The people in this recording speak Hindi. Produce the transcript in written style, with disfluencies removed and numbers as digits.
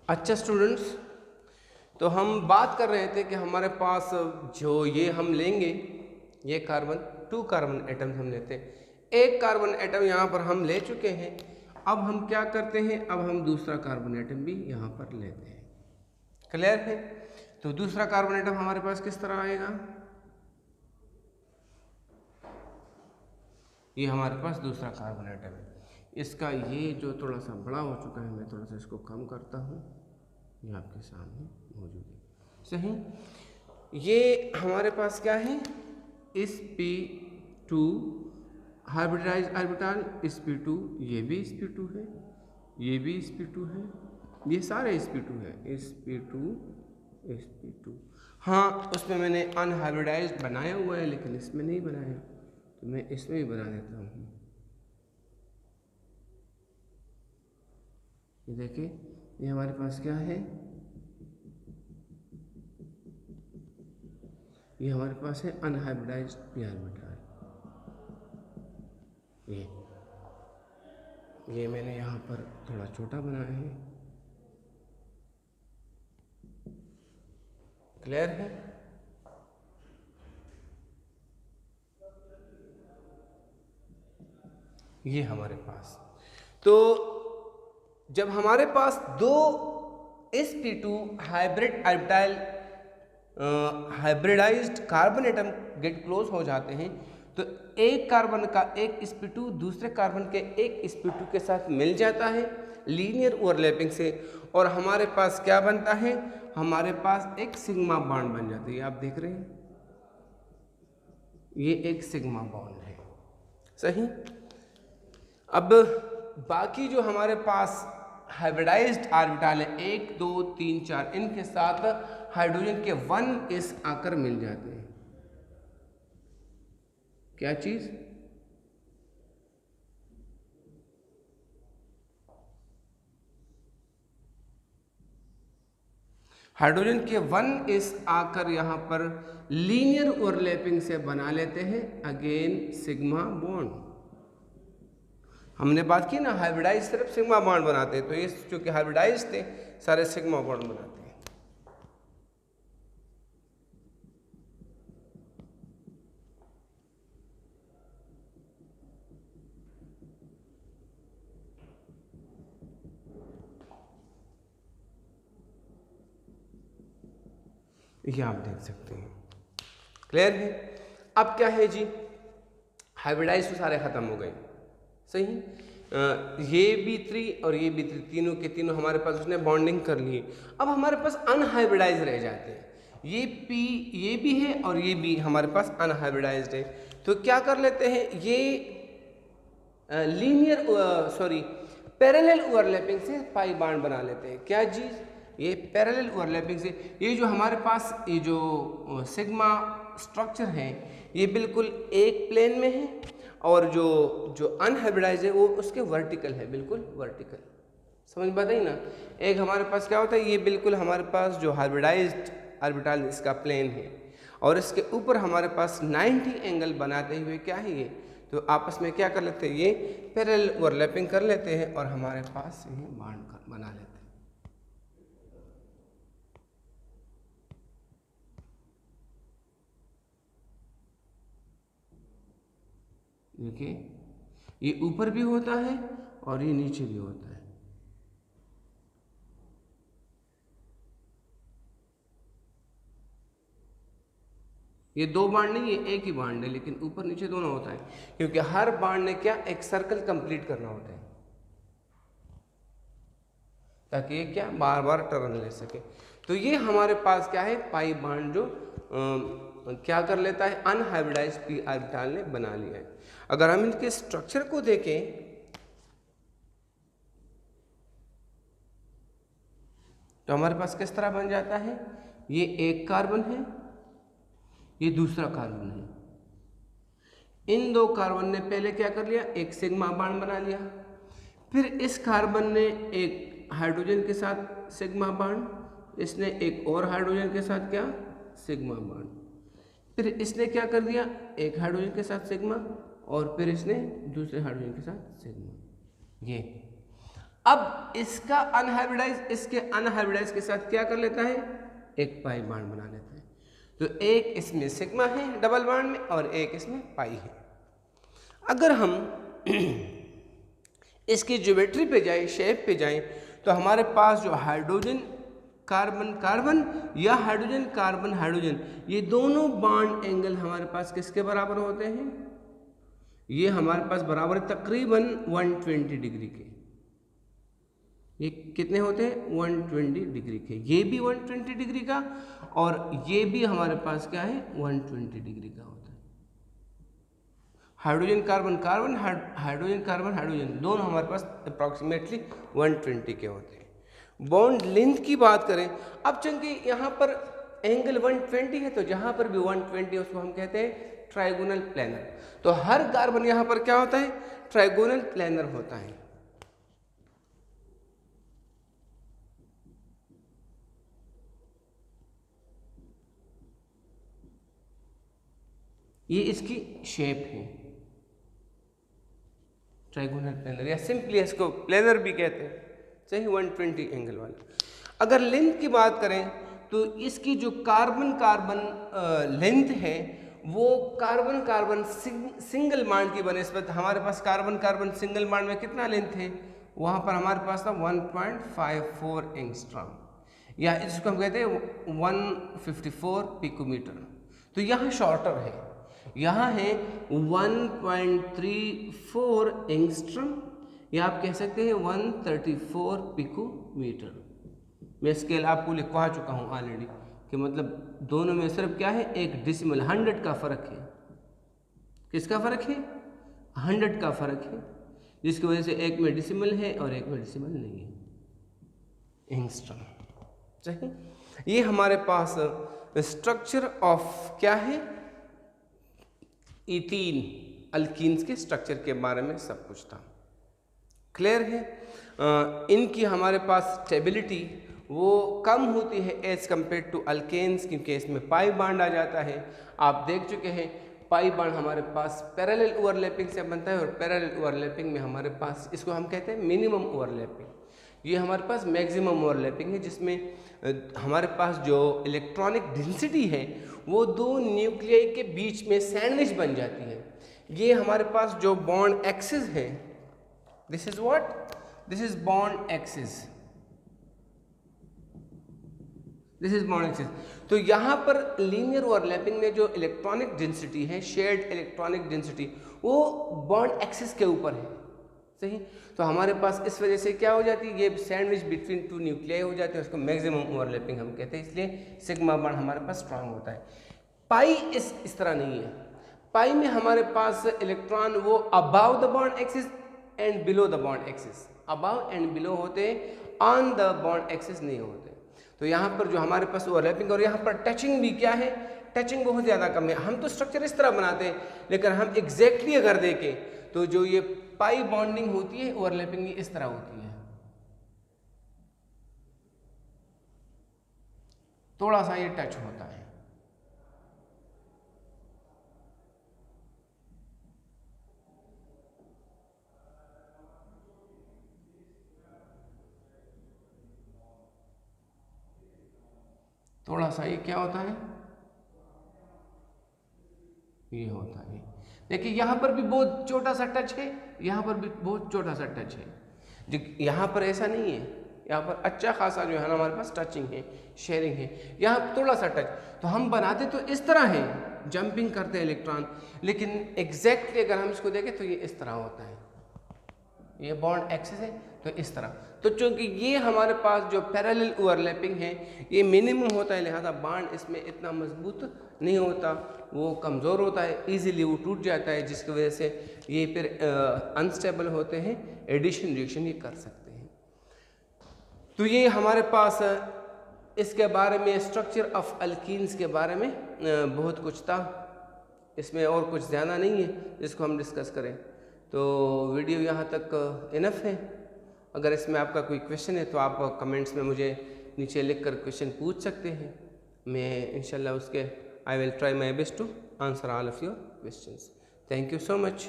अच्छा स्टूडेंट्स, तो हम बात कर रहे थे कि हमारे पास जो ये हम लेंगे, ये कार्बन 2 कार्बन एटम्स हम लेते हैं। एक कार्बन एटम यहाँ पर हम ले चुके हैं। अब हम क्या करते हैं, अब हम दूसरा कार्बन एटम भी यहाँ पर लेते हैं। क्लियर है? तो दूसरा कार्बन एटम हमारे पास किस तरह आएगा, ये हमारे पास दूसरा कार्बन एटम है। इसका ये जो थोड़ा सा बड़ा हो चुका है, मैं थोड़ा सा इसको कम करता हूँ, ये आपके सामने मौजूद है। सही, ये हमारे पास क्या है, sp2 हाइब्रिडाइज ऑर्बिटल, sp2, ये भी sp2 है, ये भी sp2 है, ये सारे sp2 है, sp2। हाँ, उसमें मैंने अनहाइब्रिडाइज्ड बनाया हुआ है, लेकिन इसमें नहीं बनाया, तो मैं इसमें भी बना देता हूँ। ये देखिए, ये हमारे पास क्या है, ये हमारे पास है अनहाइब्रिडाइज्ड p ऑर्बिटल। ये मैंने यहाँ पर थोड़ा छोटा बनाया है। क्लियर है? ये हमारे पास, तो जब हमारे पास दो sp2 hybrid orbital hybridised carbon atom get close हो जाते हैं, तो एक कार्बन का एक sp2 दूसरे कार्बन के एक sp2 के साथ मिल जाता है लीनियर ओवरलैपिंग से, और हमारे पास क्या बनता है, हमारे पास एक सिग्मा बॉन्ड बन जाती है। आप देख रहे हैं, ये एक सिग्मा बॉन्ड है। सही, अब बाकी जो हमारे पास हाइब्रिडाइज्ड ऑर्बिटल है 1 2 3 4, इनके साथ हाइड्रोजन के 1s आकर मिल जाते हैं। क्या चीज, हाइड्रोजन के 1s आकर यहाँ पर लीनियर ओवरलैपिंग से बना लेते हैं अगेन सिग्मा बॉन्ड। हमने बात की ना, हाइब्रिडाइज सिर्फ सिग्मा बॉन्ड बनाते हैं, तो ये चूंकि हाइब्रिडाइज थे सारे सिग्मा बॉन्ड बनाते हैं। ये आप देख सकते हैं। क्लियर है? अब क्या है जी, हाइब्रिडाइज तो सारे खत्म हो गए। सही, ये B3 और ये B3 तीनों के तीनों हमारे पास उसने बॉन्डिंग कर ली। अब हमारे पास अनहाइब्रिडाइज रह जाते हैं, ये P ये भी है और ये भी हमारे पास अनहाइब्रिडाइज्ड है। तो क्या कर लेते हैं, ये लीनियर पैरेलल ओवरलैपिंग से पाई बॉन्ड बना लेते हैं। क्या चीज, ये पैरेलल ओवरलैपिंग से, ये जो हमारे पास ये जो सिग्मा स्ट्रक्चर है ये बिल्कुल एक प्लेन में है, और जो अनहाइब्रिडाइज है वो उसके वर्टिकल है, बिल्कुल वर्टिकल। समझ में बताइए ना, एक हमारे पास क्या होता है, ये बिल्कुल हमारे पास जो हाइब्रिडाइज्ड ऑर्बिटल इसका प्लेन है, और इसके ऊपर हमारे पास 90 एंगल बनाते हुए क्या है ये, तो आपस में क्या कर लेते हैं, ये पैरेलल ओवरलैपिंग कर लेते हैं और हमारे पास ये बॉन्ड बना लेते हैं। देखिए, ये ऊपर भी होता है और ये नीचे भी होता है। ये दो बाण नहीं, ये एक ही बाण है, लेकिन ऊपर नीचे दोनों होता है, क्योंकि हर बाण ने क्या एक सर्कल कंप्लीट करना होता है, ताकि ये क्या बार बार टर्न ले सके। तो ये हमारे पास क्या है, पाई बाण जो क्या कर लेता है, अनहाइब्रिडाइज्ड p ऑर्बिटल ने बना लिया है। अगर हम इनके स्ट्रक्चर को देखें तो हमारे पास किस तरह बन जाता है, ये एक कार्बन है, ये दूसरा कार्बन है। इन दो कार्बन ने पहले क्या कर लिया, एक सिग्मा बॉन्ड बना लिया, फिर इस कार्बन ने एक हाइड्रोजन के साथ सिग्मा बॉन्ड, इसने एक और हाइड्रोजन के साथ क्या सिग्मा बॉन्ड, फिर इसने क्या कर दिया, एक हाइड्रोजन के साथ सिग्मा, और फिर इसने दूसरे हाइड्रोजन के साथ सिग्मा। ये अब इसका अनहाइब्रिडाइज इसके अनहाइब्रिडाइज के साथ क्या कर लेता है, एक पाई बॉन्ड बना लेता है। तो एक इसमें सिग्मा है डबल बॉन्ड में और एक इसमें पाई है। अगर हम इसकी ज्योमेट्री पे जाएं, शेप पे जाएं, तो हमारे पास जो हाइड्रोजन कार्बन कार्बन या हाइड्रोजन कार्बन हाइड्रोजन, ये दोनों बॉन्ड एंगल हमारे पास किसके बराबर होते हैं, ये हमारे पास बराबर तकरीबन 120 डिग्री के। ये कितने होते हैं, 120 डिग्री के। ये भी 120 डिग्री का और ये भी हमारे पास क्या है, 120 डिग्री का होता है। Hydrogen carbon carbon hydrogen carbon hydrogen दोनों हमारे पास अप्रॉक्सीमेटली 120 के होते हैं। बॉन्ड लेंथ की बात करें, अब चूंकि यहाँ पर एंगल 120 है तो जहाँ पर भी 120 है उसको हम कहते हैं ट्राइगोनल प्लेनर। तो हर कार्बन यहाँ पर क्या होता है, ट्राइगोनल प्लेनर होता है। ये इसकी शेप है ट्राइगोनल प्लेनर, या सिंपली इसको प्लेनर भी कहते हैं, सही, 120 एंगल वाला। अगर लेंथ की बात करें तो इसकी जो कार्बन कार्बन लेंथ है वो कार्बन कार्बन सिंगल बॉन्ड की बनिस्बत हमारे पास कार्बन कार्बन सिंगल बॉन्ड में कितना लेंथ है, वहाँ पर हमारे पास था 1.54 एंगस्ट्रॉम, या इसको हम कहते हैं 154 पिकोमीटर। तो यहाँ शॉर्टर है, यहाँ है 1.34 एंगस्ट्रॉम, या आप कह सकते हैं 134 पिकोमीटर। मैं स्केल आपको लिखवा चुका हूँ ऑलरेडी कि मतलब दोनों में सिर्फ क्या है, एक डेसिमल 100 का फर्क है। किसका फर्क है, 100 का फर्क है, जिसकी वजह से एक में डेसिमल है और एक में डेसिमल नहीं है, एंगस्ट्रॉम। सही, ये हमारे पास स्ट्रक्चर ऑफ क्या है, इथीन अल्कीन्स के स्ट्रक्चर के बारे में सब कुछ था। क्लियर है। इनकी हमारे पास स्टेबिलिटी वो कम होती है एज कम्पेयर टू अल्केन्स, क्योंकि इसमें पाई बॉन्ड आ जाता है। आप देख चुके हैं पाई बॉन्ड हमारे पास पैरेलल ओवरलैपिंग से बनता है, और पैरेलल ओवरलैपिंग में हमारे पास इसको हम कहते हैं मिनिमम ओवरलैपिंग, ये हमारे पास मैक्सिमम ओवरलैपिंग है, जिसमें हमारे पास जो इलेक्ट्रॉनिक डेंसिटी है वो दो न्यूक्लियाई के बीच में सैंडविच बन जाती है। ये हमारे पास जो बॉन्ड एक्सिस है, this is what, this is bond axis, this is bond axis. तो यहाँ पर लीनियर ओवरलैपिंग में जो इलेक्ट्रॉनिक डेंसिटी है, शेयर्ड इलेक्ट्रॉनिक डेंसिटी, वो बॉन्ड एक्सिस के ऊपर है। सही, तो हमारे पास इस वजह से क्या हो जाती है, ये सैंडविच बिटवीन टू न्यूक्लियाई हो जाते हैं, उसको मैक्सिमम ओवरलैपिंग हम कहते हैं, इसलिए सिग्मा बॉन्ड हमारे पास स्ट्रांग होता है। पाई इस तरह नहीं है। पाई में हमारे पास इलेक्ट्रॉन वो above the bond axis and below the bond axis, above and below होते हैं, ऑन द बॉन्ड एक्सिस नहीं होते। तो यहाँ पर जो हमारे पास ओवरलैपिंग, और यहाँ पर टचिंग भी क्या है, टचिंग बहुत ज़्यादा कम है। हम तो स्ट्रक्चर इस तरह बनाते हैं, लेकिन हम एग्जैक्टली अगर देखें तो जो ये पाई बॉन्डिंग होती है, ओवरलैपिंग इस तरह होती है, थोड़ा सा ये टच होता है। थोड़ा सा ये क्या होता है, ये होता है। देखिए यहाँ पर भी बहुत छोटा सा टच है, यहाँ पर भी बहुत छोटा सा टच है, जो यहाँ पर ऐसा नहीं है। यहाँ पर अच्छा खासा जो है ना हमारे पास टचिंग है, शेयरिंग है। यहाँ थोड़ा सा टच, तो हम बनाते तो इस तरह है, जंपिंग करते हैं इलेक्ट्रॉन, लेकिन एग्जैक्टली अगर हम इसको देखें तो ये इस तरह होता है, ये बॉन्ड एक्सिस है तो इस तरह। तो चूंकि ये हमारे पास जो पैरेलल ओवरलैपिंग है ये मिनिमम होता है, लिहाजा बॉन्ड इसमें इतना मजबूत नहीं होता, वो कमज़ोर होता है, इजीली वो टूट जाता है, जिसकी वजह से ये फिर अनस्टेबल होते हैं, एडिशन रिएक्शन ये कर सकते हैं। तो ये हमारे पास इसके बारे में, स्ट्रक्चर ऑफ अल्कीन्स के बारे में बहुत कुछ था, इसमें और कुछ ज़्यादा नहीं है जिसको हम डिस्कस करें। तो वीडियो यहाँ तक इनफ है। अगर इसमें आपका कोई क्वेश्चन है तो आप कमेंट्स में मुझे नीचे लिखकर क्वेश्चन पूछ सकते हैं, मैं इंशाल्लाह उसके I will try my best to answer all of your questions. Thank you so much.